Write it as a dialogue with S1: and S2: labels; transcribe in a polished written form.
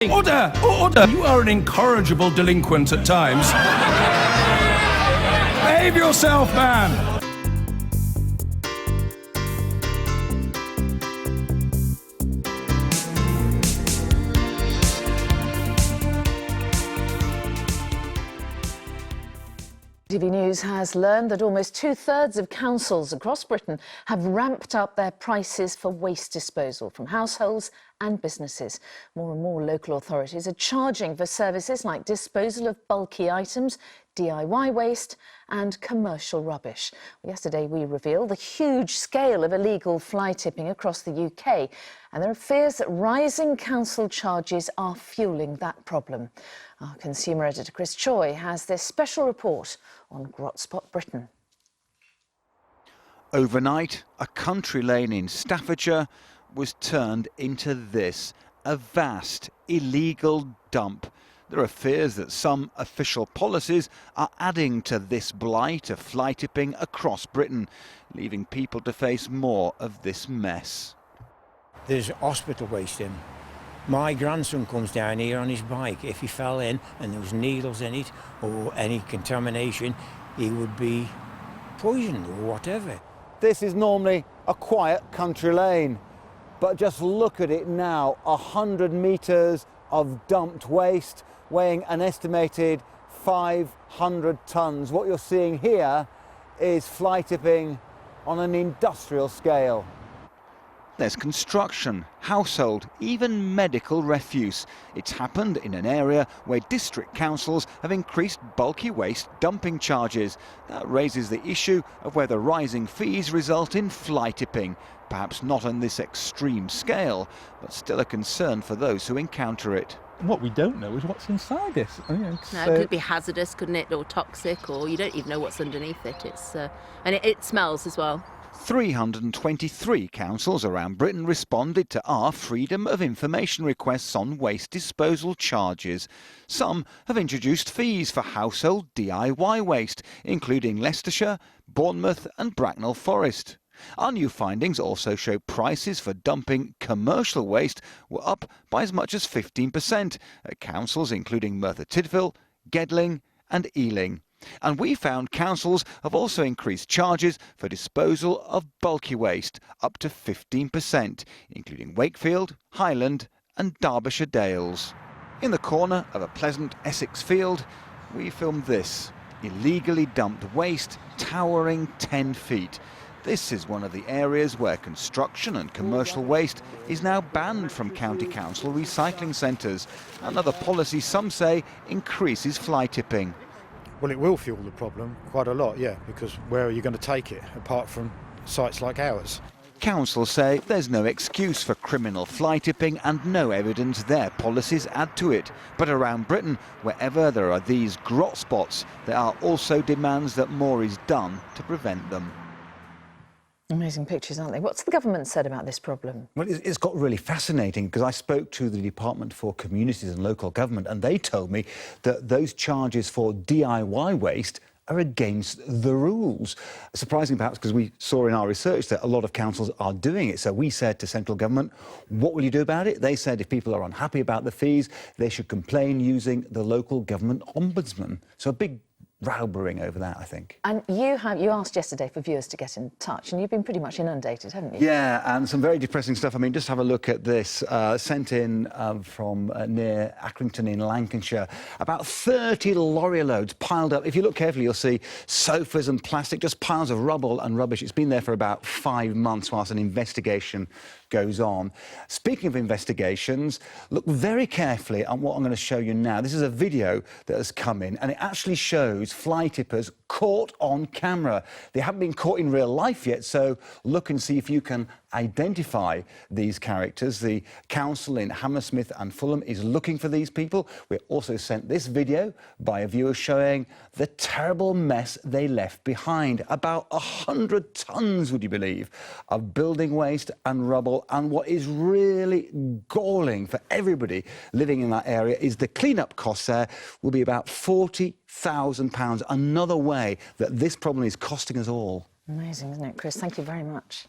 S1: Order! Order! You are an incorrigible delinquent at times. Behave yourself, man!
S2: TV News has learned that almost two-thirds of councils across Britain have ramped up their prices for waste disposal from households and businesses. More and more local authorities are charging for services like disposal of bulky items, DIY waste and commercial rubbish. Yesterday we revealed the huge scale of illegal fly tipping across the UK, and there are fears that rising council charges are fueling that problem. Our consumer editor Chris Choi has this special report on Grotspot Britain.
S3: Overnight, a country lane in Staffordshire was turned into this, a vast illegal dump. There are fears that some official policies are adding to this blight of fly tipping across Britain, leaving people to face more of this mess.
S4: There's hospital waste in. My grandson comes down here on his bike. If he fell in and there was needles in it or any contamination, he would be poisoned or whatever.
S5: This is normally a quiet country lane, but just look at it now, 100 metres of dumped waste weighing an estimated 500 tonnes. What you're seeing here is fly tipping on an industrial scale.
S3: There's construction, household, even medical refuse. It's happened in an area where district councils have increased bulky waste dumping charges. That raises the issue of whether rising fees result in fly tipping. Perhaps not on this extreme scale, but still a concern for those who encounter it.
S6: What we don't know is what's inside this.
S7: No, it could be hazardous, couldn't it, or toxic, or you don't even know what's underneath it. And it smells as well.
S3: 323 councils around Britain responded to our Freedom of Information requests on waste disposal charges. Some have introduced fees for household DIY waste, including Leicestershire, Bournemouth and Bracknell Forest. Our new findings also show prices for dumping commercial waste were up by as much as 15% at councils including Merthyr Tydfil, Gedling and Ealing. And we found councils have also increased charges for disposal of bulky waste up to 15%, including Wakefield, Highland and Derbyshire Dales. In the corner of a pleasant Essex field, we filmed this, illegally dumped waste towering 10 feet. This is one of the areas where construction and commercial waste is now banned from county council recycling centres. Another policy, some say, increases fly tipping.
S8: Well, it will fuel the problem quite a lot, yeah, because where are you going to take it, apart from sites like ours?
S3: Councils say there's no excuse for criminal fly tipping and no evidence their policies add to it. But around Britain, wherever there are these grot spots, there are also demands that more is done to prevent them.
S2: Amazing pictures, aren't they? What's the government said about this problem?
S5: Well, it's got really fascinating because I spoke to the Department for Communities and Local Government and they told me that those charges for DIY waste are against the rules. Surprising perhaps because we saw in our research that a lot of councils are doing it. So we said to central government, what will you do about it? They said if people are unhappy about the fees, they should complain using the local government ombudsman. So a big row brewing over that, I think.
S2: And you asked yesterday for viewers to get in touch, and you've been pretty much inundated, haven't you?
S5: Yeah, and some very depressing stuff. I mean, just have a look at this, sent in from near Accrington in Lancashire. About 30 lorry loads piled up. If you look carefully, you'll see sofas and plastic, just piles of rubble and rubbish. It's been there for about 5 months whilst an investigation goes on. Speaking of investigations, look very carefully on what I'm going to show you now. This is a video that has come in, and it actually shows fly tippers caught on camera. They haven't been caught in real life yet, so look and see if you can identify these characters. The council in Hammersmith and Fulham is looking for these people. We're also sent this video by a viewer showing the terrible mess they left behind. About 100 tonnes, would you believe, of building waste and rubble. And what is really galling for everybody living in that area is the clean-up costs there will be about £40,000. Another way that this problem is costing us all.
S2: Amazing, isn't it, Chris? Thank you very much.